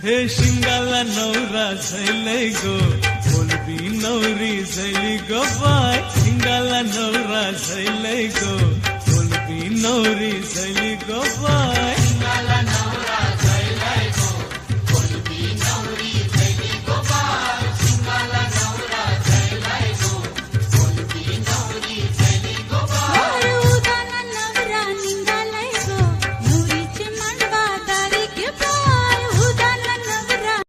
हे शिंगाला नवरा झाले गो बोलबी नवरी झाली गो बाय शिंगाला नवरा झाले गो बोलबी नवरी झाली गो बाय